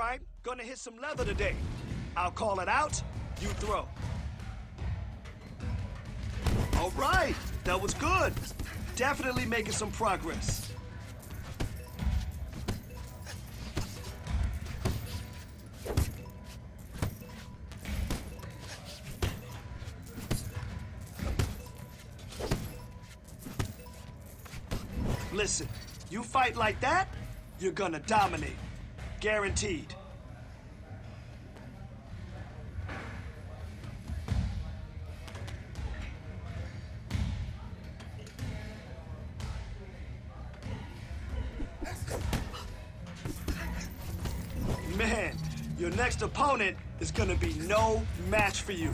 right, gonna hit some leather today. I'll call it out, you throw. All right, that was good. Definitely making some progress. Listen, you fight like that, you're gonna dominate. Guaranteed. Man, your next opponent is gonna be no match for you.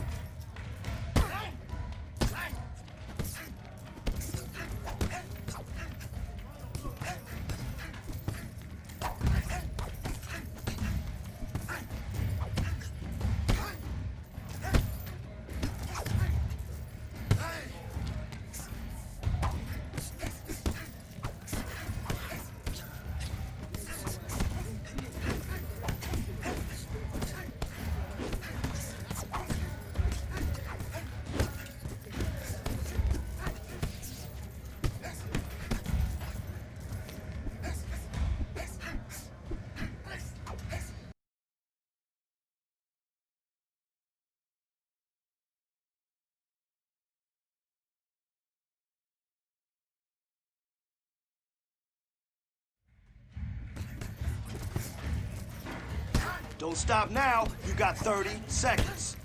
Don't stop now, you got 30 seconds.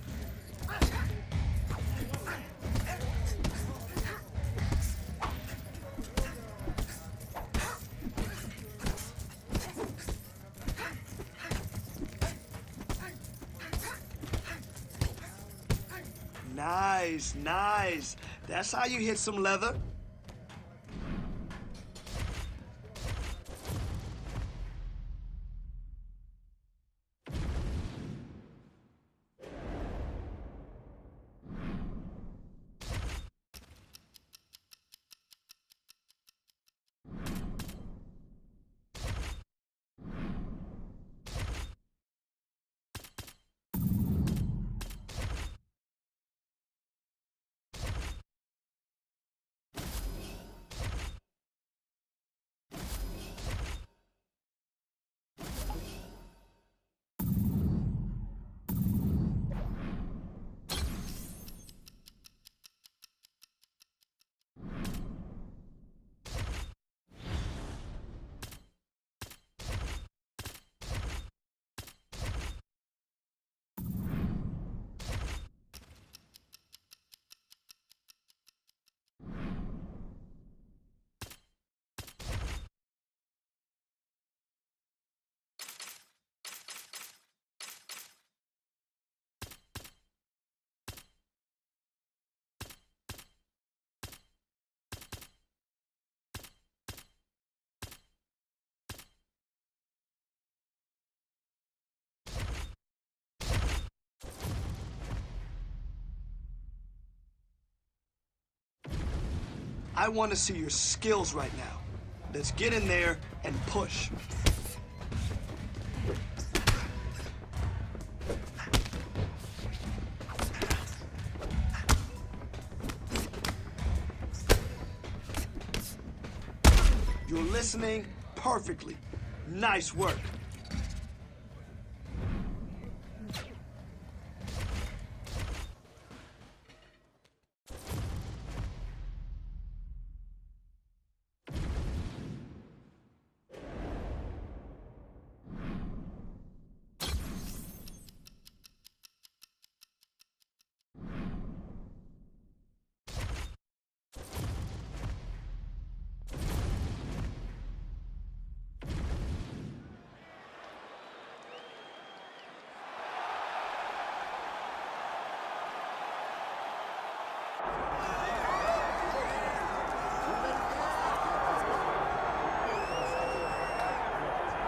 Nice, nice. That's how you hit some leather. I want to see your skills right now. Let's get in there and push. You're listening perfectly. Nice work.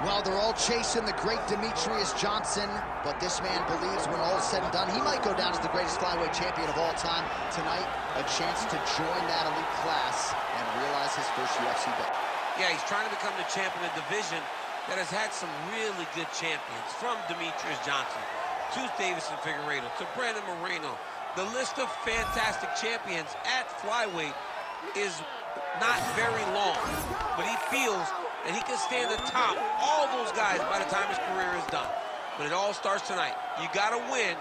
Well, they're all chasing the great Demetrius Johnson, but this man believes when all is said and done, he might go down as the greatest flyweight champion of all time. Tonight, a chance to join that elite class and realize his first UFC belt. Yeah, he's trying to become the champion of the division that has had some really good champions, from Demetrius Johnson to Davison Figueiredo to Brandon Moreno. The list of fantastic champions at flyweight is not very long, but he feels that he can stand atop all those guys by the time his career is done. But it all starts tonight. You got to win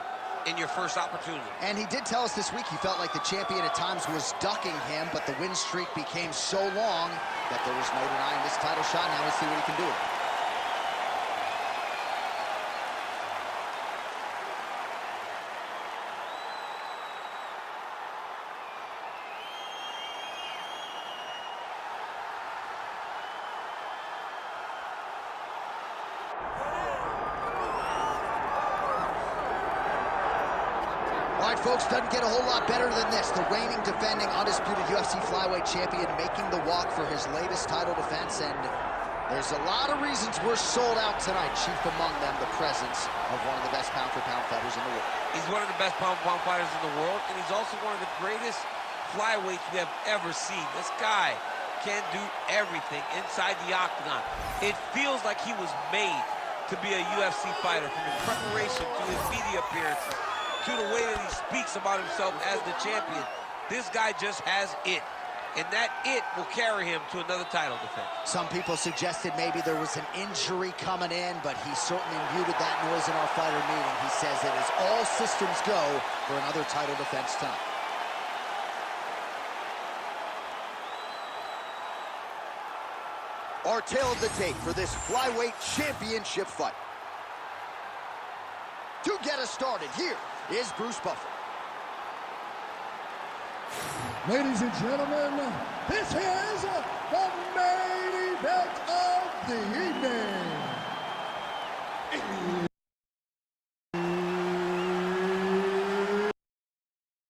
in your first opportunity. And he did tell us this week he felt like the champion at times was ducking him, but the win streak became so long that there was no denying this title shot. Now let's see what he can do with it. All right, folks, doesn't get a whole lot better than this. The reigning, defending, undisputed UFC flyweight champion making the walk for his latest title defense, and there's a lot of reasons we're sold out tonight. Chief among them, the presence of one of the best pound-for-pound fighters in the world. He's one of the best pound-for-pound fighters in the world, and he's also one of the greatest flyweights we have ever seen. This guy can do everything inside the octagon. It feels like he was made to be a UFC fighter, from his preparation to his media appearances, to the way that he speaks about himself as the champion. This guy just has it, and that it will carry him to another title defense. Some people suggested maybe there was an injury coming in, but he certainly muted that noise in our fighter meeting. He says it is all systems go for another title defense tonight. Our tale of the tape for this flyweight championship fight. To get us started, here is Bruce Buffer. Ladies and gentlemen, this is the main event of the evening.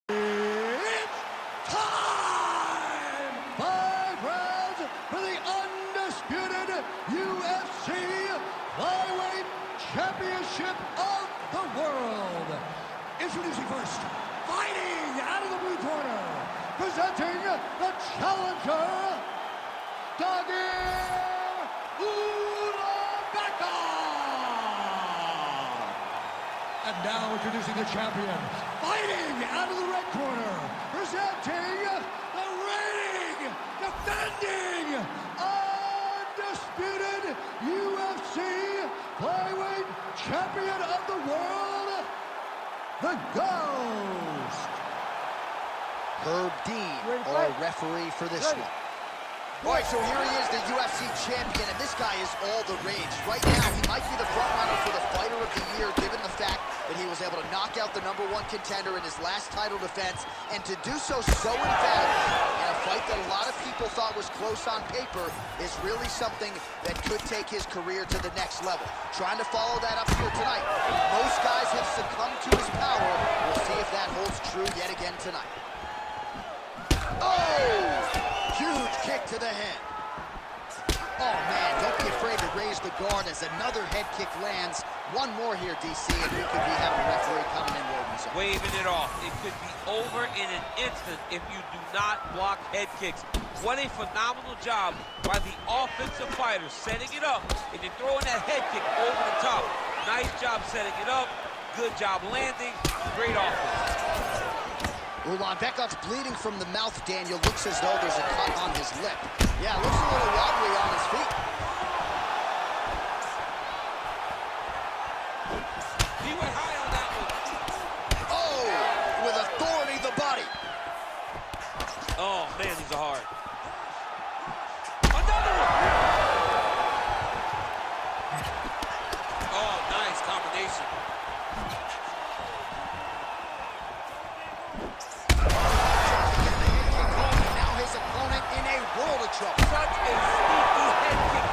It's time! 5 rounds for the undisputed UFC Flyweight Championship of the world. Introducing first, fighting out of the blue corner, presenting the challenger, Dagir Ulabeka. And now introducing the champion, fighting out of the red corner, presenting the reigning, defending, undisputed UFC Flyweight Champion of the world, the Ghost. Herb Dean, our referee for this one. All right, so here he is, the UFC champion, and this guy is all the rage. Right now, he might be the front runner for the Fighter of the Year, given the fact that he was able to knock out the #1 contender in his last title defense, and to do so emphatically in a fight that a lot of people thought was close on paper is really something that could take his career to the next level. Trying to follow that up here tonight. Most guys have succumbed to his power. We'll see if that holds true yet again tonight. Oh! Huge kick to the head. Oh, man, don't be afraid to raise the guard as another head kick lands. One more here, DC, and we could be having a referee coming in waving it off. It could be over in an instant if you do not block head kicks. What a phenomenal job by the offensive fighter, setting it up and then throwing that head kick over the top. Nice job setting it up. Good job landing. Great offense. Ulabeka's bleeding from the mouth, Daniel. Looks as though there's a cut on his lip. Yeah, looks a little wobbly on his feet. He went high on that one. Oh, with authority, the body. Oh, man, these are hard. Another one. Oh, nice combination. Now his opponent in a world of trouble. Such a sneaky head kick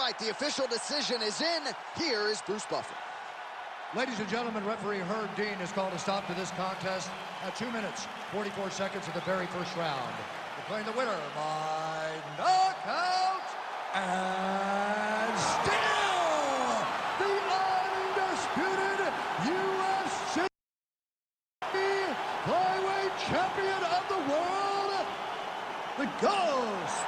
right, the official decision is in. Here is Bruce Buffer. Ladies and gentlemen, referee Herb Dean has called a stop to this contest at 2 minutes, 44 seconds of the very first round. Declaring the winner by knockout and still the undisputed UFC flyweight champion of the world, the Ghost.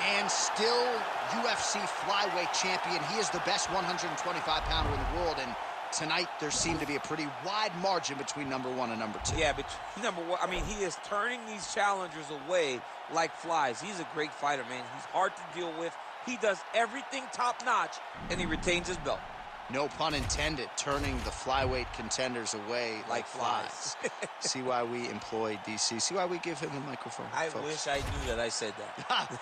And still UFC flyweight champion. He is the best 125-pounder in the world, and tonight there seemed to be a pretty wide margin between number one and number two. Yeah, but number one, I mean, he is turning these challengers away like flies. He's a great fighter, man. He's hard to deal with. He does everything top-notch, and he retains his belt. No pun intended, turning the flyweight contenders away like flies. See why we employ DC. See why we give him the microphone. I folks. wish I knew that I said that.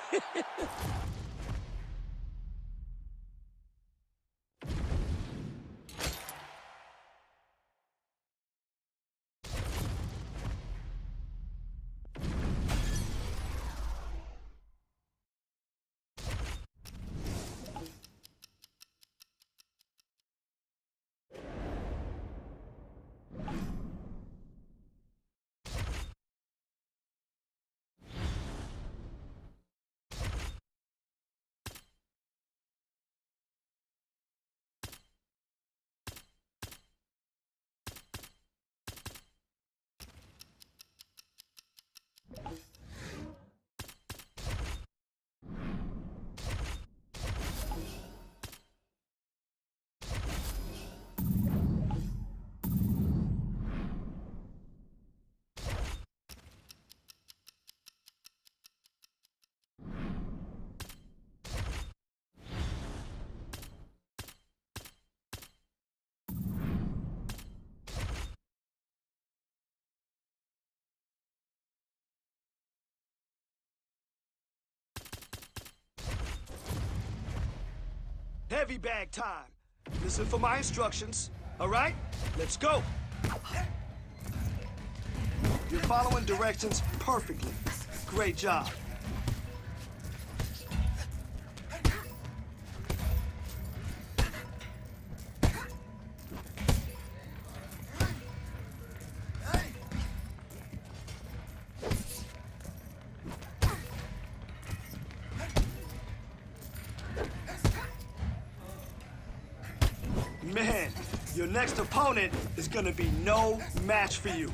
Heavy bag time. Listen for my instructions. All right? Let's go. You're following directions perfectly. Great job. Man, your next opponent is gonna be no match for you.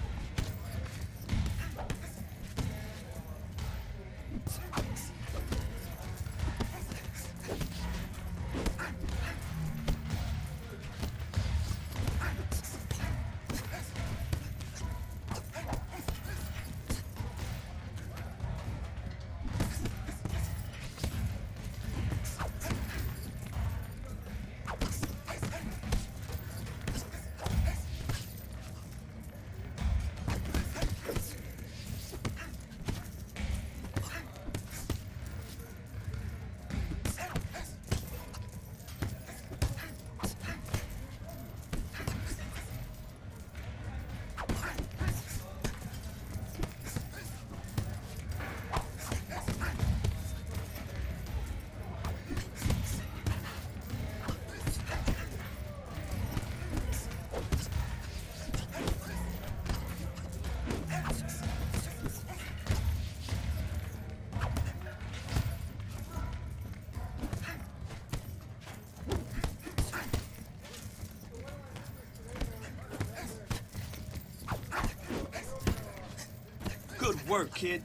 Good work, kid.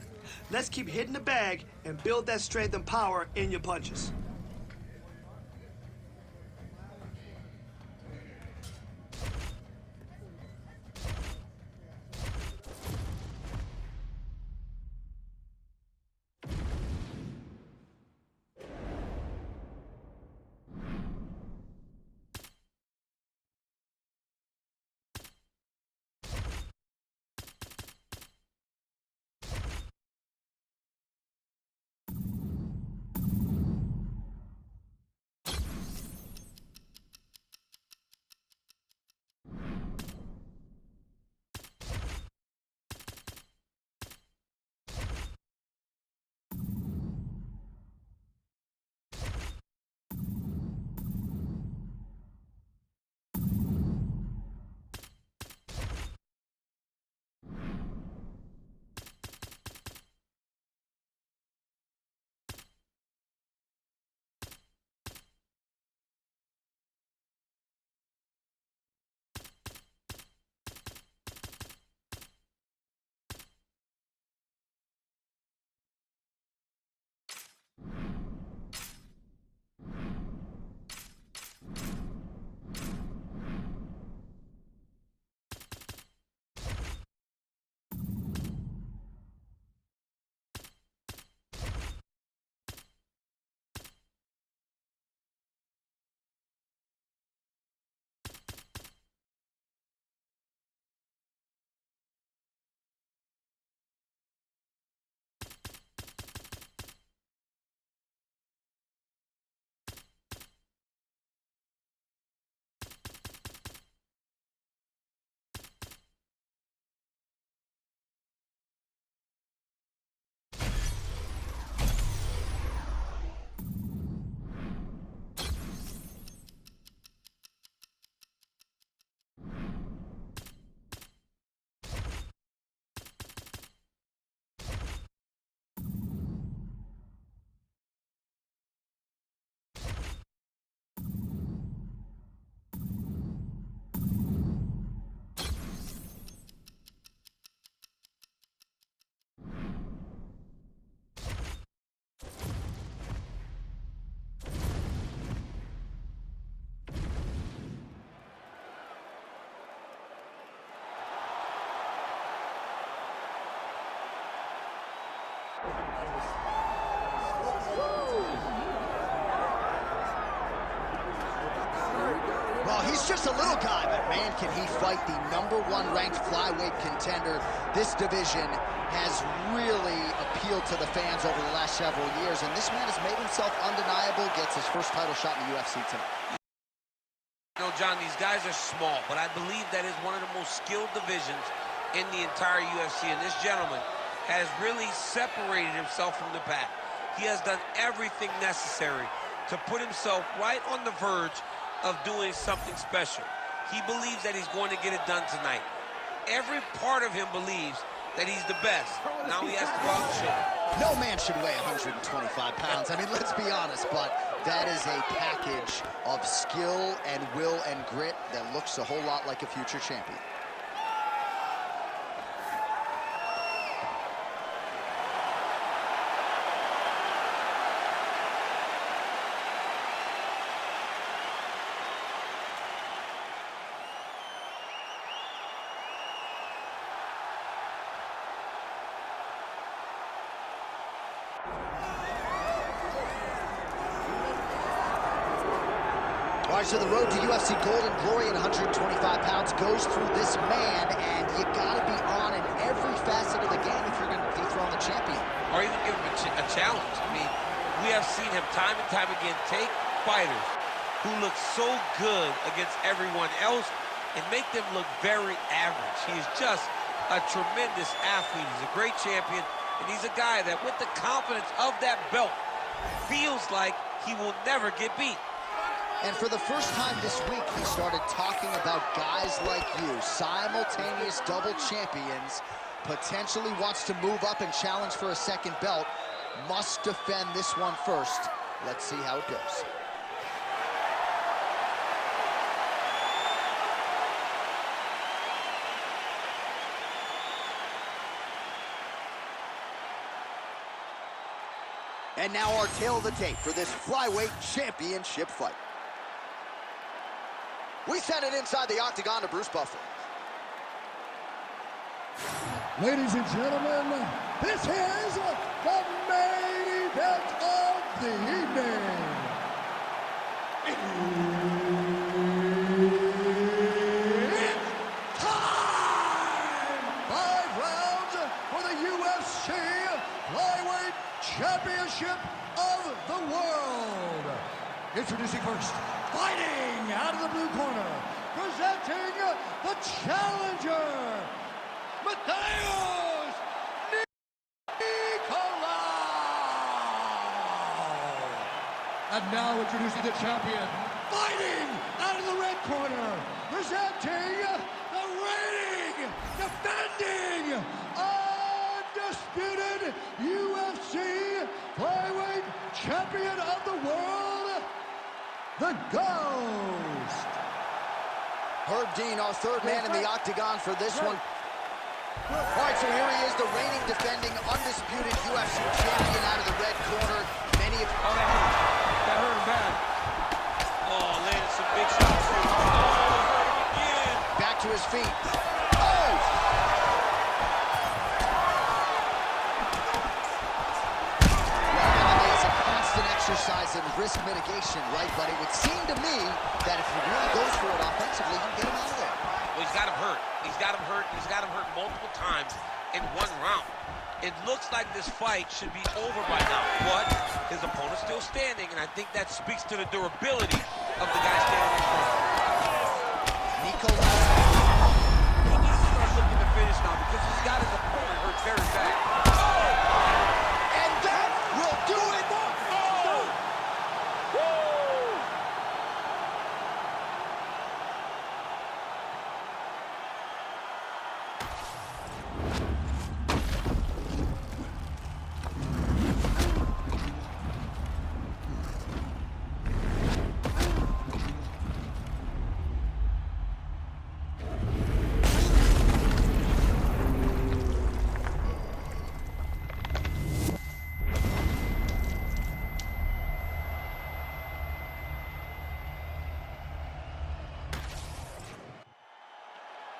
Let's keep hitting the bag and build that strength and power in your punches. Well, he's just a little guy, but man, can he fight the #1 ranked flyweight contender. This division has really appealed to the fans over the last several years, and this man has made himself undeniable, gets his first title shot in the UFC tonight. You know, John, these guys are small, but I believe that is one of the most skilled divisions in the entire UFC, and this gentleman has really separated himself from the pack. He has done everything necessary to put himself right on the verge of doing something special. He believes that he's going to get it done tonight. Every part of him believes that he's the best. Now he has to go out and show it. No man should weigh 125 pounds. I mean, let's be honest, but that is a package of skill and will and grit that looks a whole lot like a future champion. All right, so the road to UFC Golden Glory at 125 pounds goes through this man, and you got to be on in every facet of the game if you're going to dethrone the champion. Or even give him a challenge. I mean, we have seen him time and time again take fighters who look so good against everyone else and make them look very average. He is just a tremendous athlete. He's a great champion, and he's a guy that with the confidence of that belt feels like he will never get beat. And for the first time this week, he started talking about guys like you, simultaneous double champions, potentially wants to move up and challenge for a second belt, must defend this one first. Let's see how it goes. And now our tail of the tape for this flyweight championship fight. We send it inside the octagon to Bruce Buffer. Ladies and gentlemen, this is the main event of the evening. It's time! 5 rounds for the UFC Flyweight Championship of the World. Introducing first, fighting out of the blue corner, presenting the challenger, Mateusz Nicolau. And now introducing the champion, fighting out of the red corner, presenting the reigning, defending, undisputed UFC Flyweight Champion of the World, the Ghost. Herb Dean, our third man in the octagon for this one. All right, so here he is, the reigning, defending, undisputed UFC champion out of the red corner. Many of... Oh, that hurt him bad. Oh, landed some big shots here. Oh, hurt him again. Back to his feet. Oh! Well, it's a constant exercise in risk mitigation, right? But it would seem to me that if he really goes for it offensively, you can get him out of there. Well, he's got him hurt. He's got him hurt. He's got him hurt multiple times in one round. It looks like this fight should be over by now, but his opponent's still standing, and I think that speaks to the durability of the guy standing in front of him. Nicolau. He needs to start looking to finish now because he's got his opponent hurt very bad. And that will do it.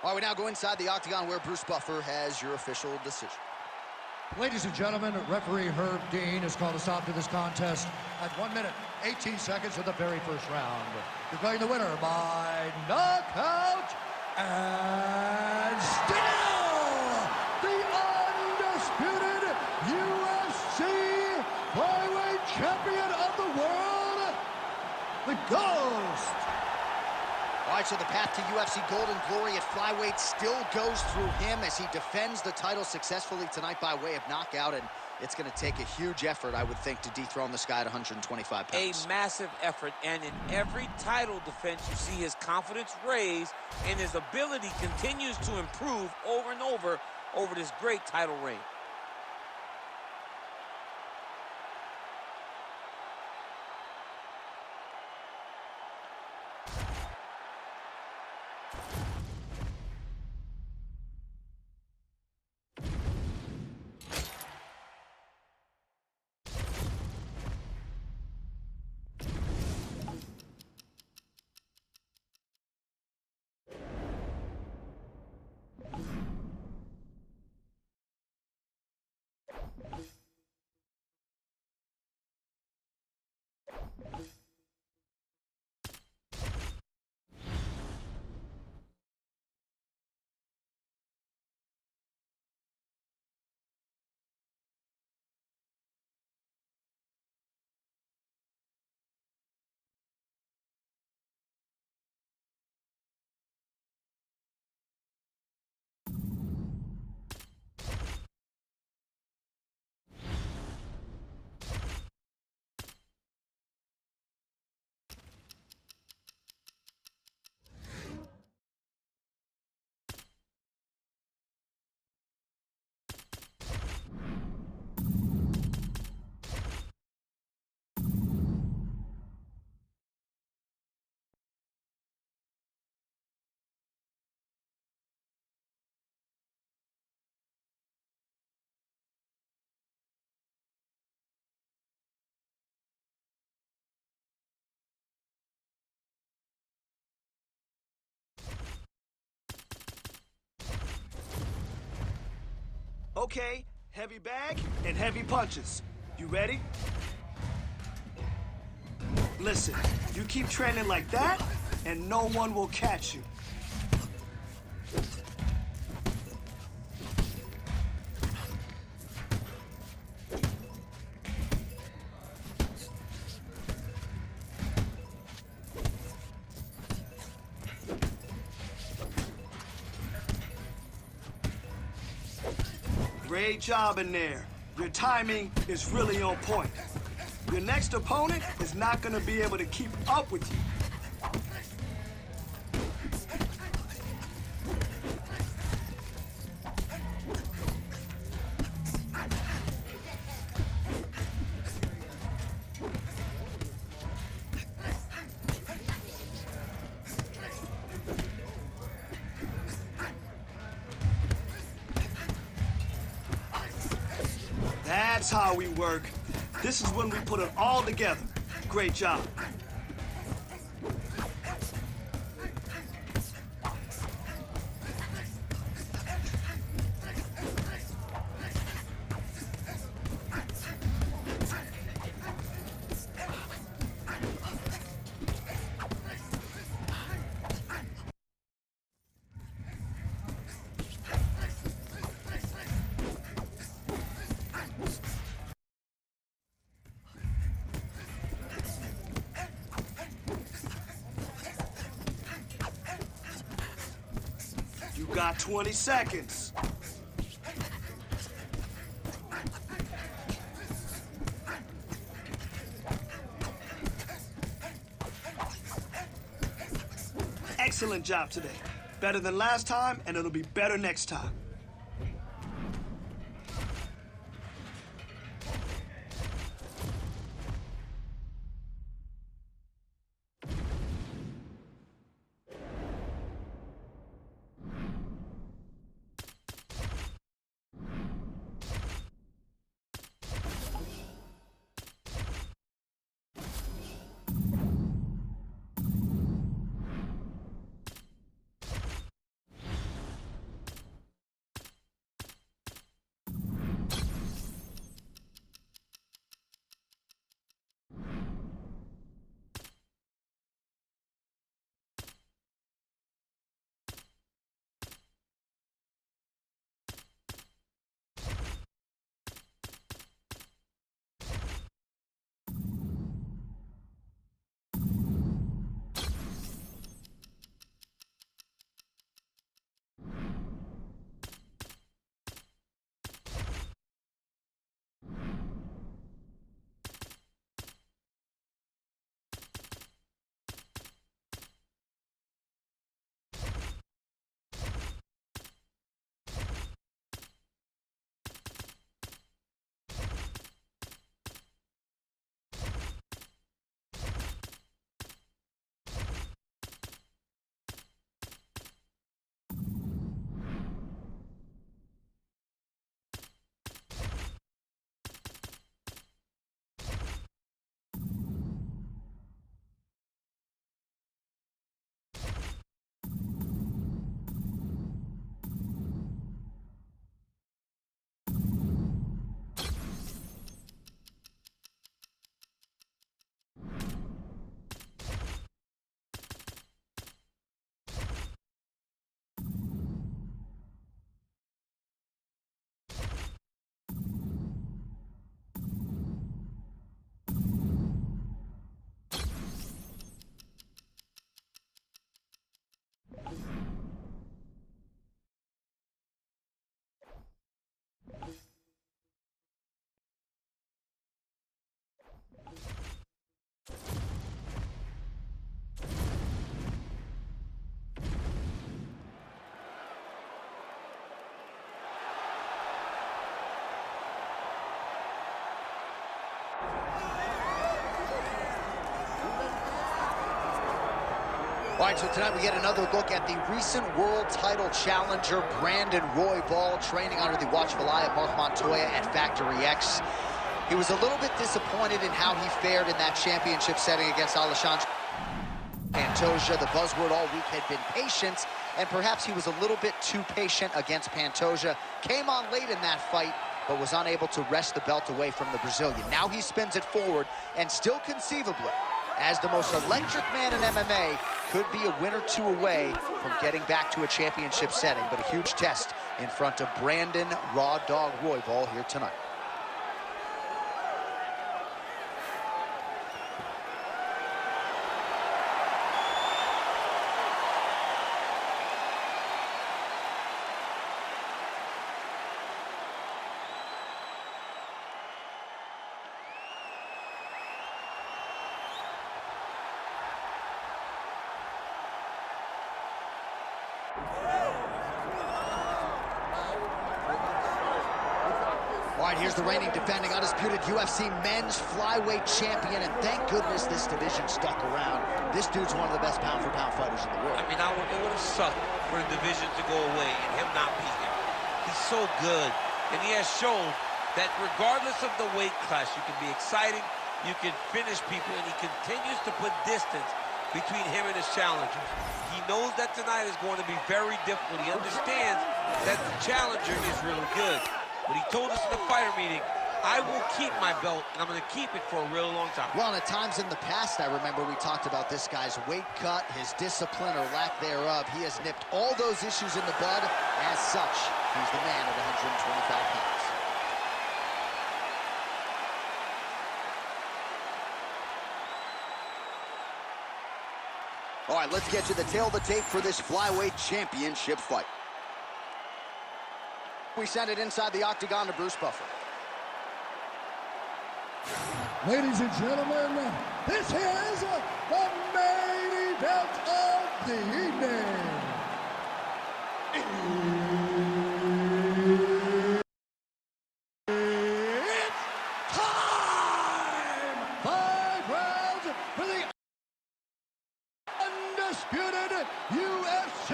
All right, we now go inside the octagon where Bruce Buffer has your official decision. Ladies and gentlemen, referee Herb Dean has called a stop to this contest at 1 minute, 18 seconds of the very first round. Declaring the winner by knockout and still the undisputed UFC flyweight champion of the world, the Ghost. All right, so the path to UFC Golden Glory at flyweight still goes through him as he defends the title successfully tonight by way of knockout, and it's going to take a huge effort, I would think, to dethrone this guy at 125 pounds. A massive effort, and in every title defense, you see his confidence raise, and his ability continues to improve over and over this great title reign. Okay, heavy bag and heavy punches. You ready? Listen, you keep training like that, and no one will catch you. Great job in there. Your timing is really on point. Your next opponent is not going to be able to keep up with you. That's how we work. This is when we put it all together. Great job. You got 20 seconds. Excellent job today. Better than last time, and it'll be better next time. right, so tonight we get another look at the recent world title challenger, Brandon Royval, training under the watchful eye of Mark Montoya at Factory X. He was a little bit disappointed in how he fared in that championship setting against Alexandre Pantoja. The buzzword all week had been patience, and perhaps he was a little bit too patient against Pantoja. Came on late in that fight, but was unable to wrest the belt away from the Brazilian. Now he spins it forward, and still conceivably, as the most electric man in MMA, could be a win or two away from getting back to a championship setting, but a huge test in front of Brandon Raw Dog Royval here tonight. All right, here's the reigning, defending, undisputed UFC men's flyweight champion, and thank goodness this division stuck around. This dude's one of the best pound-for-pound fighters in the world. I mean, it would have sucked for the division to go away and him not be here. He's so good, and he has shown that regardless of the weight class, you can be exciting, you can finish people, and he continues to put distance between him and his challengers. He knows that tonight is going to be very difficult. He understands that the challenger is really good. But he told us in the fighter meeting, I will keep my belt, and I'm going to keep it for a real long time. Well, and at times in the past, I remember we talked about this guy's weight cut, his discipline or lack thereof. He has nipped all those issues in the bud. As such, he's the man at 125 pounds. All right, let's get to the tail of the tape for this flyweight championship fight. We send it inside the octagon to Bruce Buffer. Ladies and gentlemen, this is the main event of the evening. It's time! 5 rounds for the undisputed UFC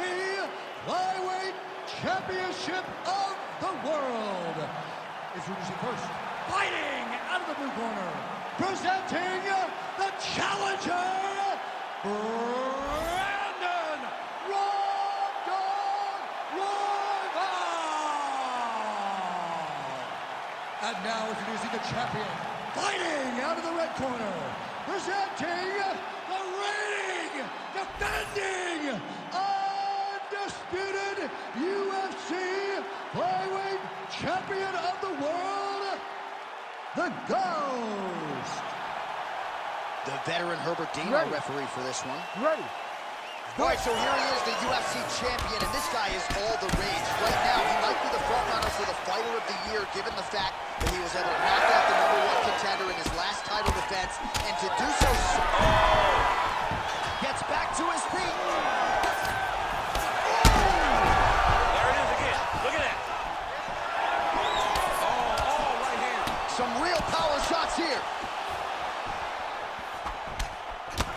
Flyweight Championship of the world. Introducing first, fighting out of the blue corner, presenting the challenger, Brandon Raw Dog Royval. And now introducing the champion, fighting out of the red corner, presenting the reigning, defending, undisputed UFC Flyweight Champion of the world, the Ghost. The veteran Herbert Dean, our referee for this one. Ready. All right, so here he is, the UFC champion, and this guy is all the rage. Right now, he might be the frontrunner for the Fighter of the Year, given the fact that he was able to knock out the #1 contender in his last title defense, and to do so, gets back to his feet. There it is again. Look at that. Oh, right hand. Some real power shots here.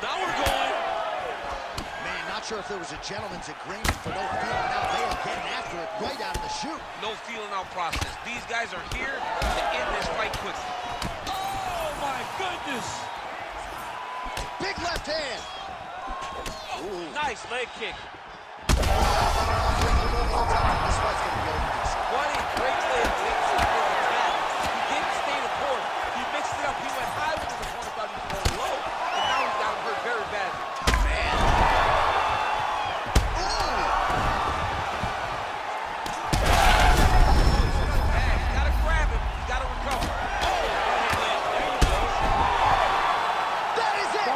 Now we're going. Man, not sure if there was a gentleman's agreement for no feeling out. They are getting after it right out of the chute. No feeling out process. These guys are here to end this fight quickly. Oh, my goodness. Big left hand. Ooh. Nice leg kick. This fight's gonna be over. What a great way to make some good attack. He didn't stay the corner. He mixed it up. He went high with the corner, thought he was going low. And now he's got him hurt very badly. Man. He's got to grab him. He's got to recover. Oh, there he goes. That is it.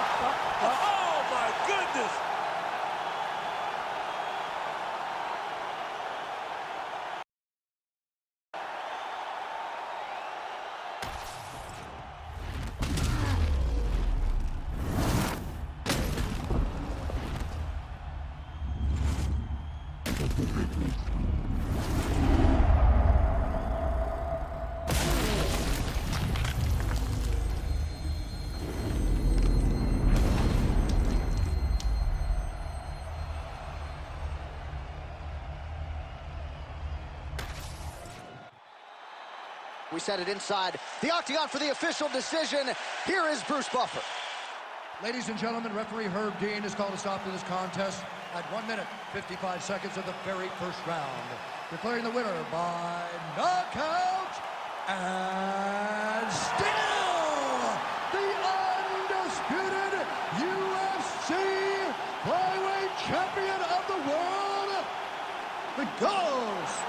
Oh, my goodness. We set it inside the octagon for the official decision. Here is Bruce Buffer. Ladies and gentlemen, referee Herb Dean has called a stop to this contest at 1 minute, 55 seconds of the very first round. Declaring the winner by knockout, and still the undisputed UFC flyweight champion of the world, the Ghost.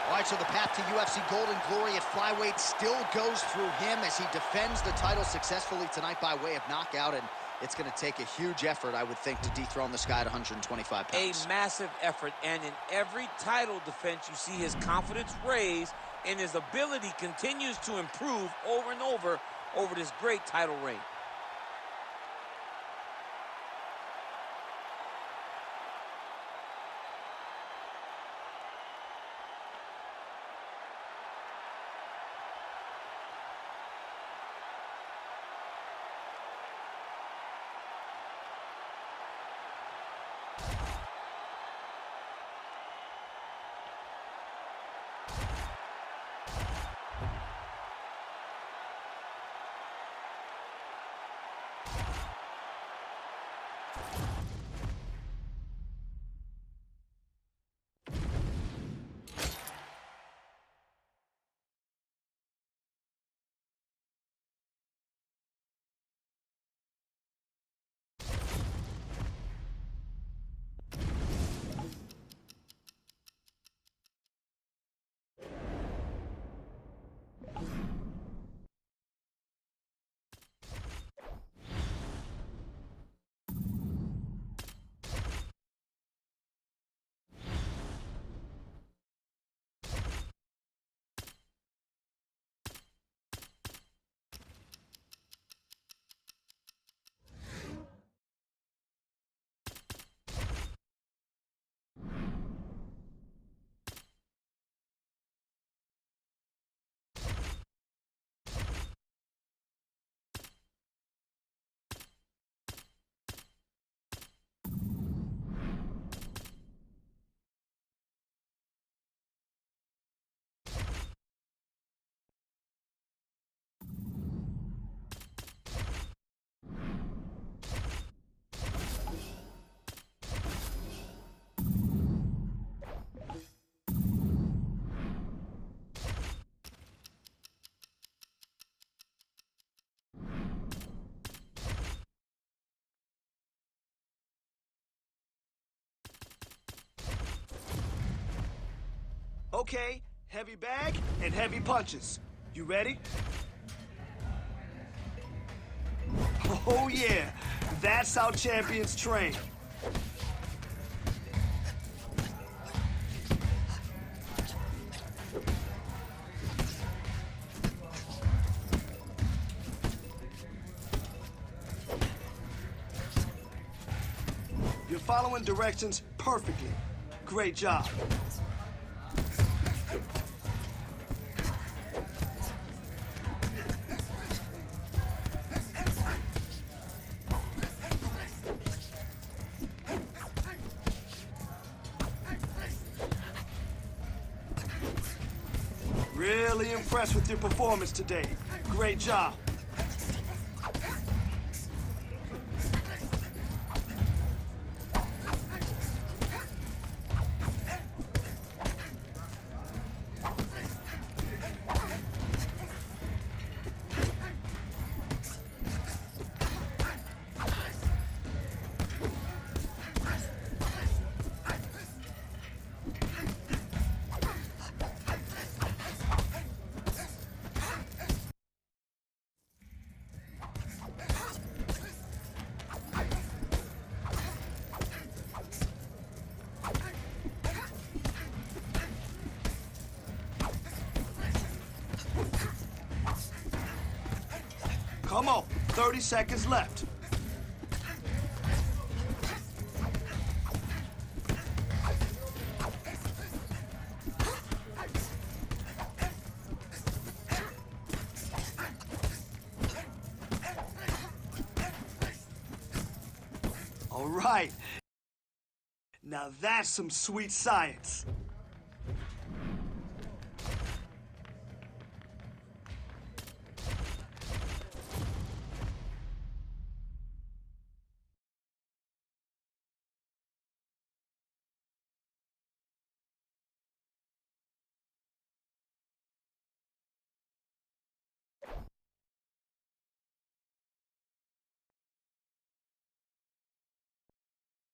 All right, so the path to UFC Golden Glory at flyweight still goes through him as he defends the title successfully tonight by way of knockout, and it's going to take a huge effort, I would think, to dethrone this guy at 125 pounds. A massive effort, and in every title defense, you see his confidence raise, and his ability continues to improve over and over this great title reign. Okay, heavy bag and heavy punches. You ready? Oh yeah, that's how champions train. You're following directions perfectly. Great job. Really impressed with your performance today. Great job. Come on, 30 seconds left. All right. Now that's some sweet science.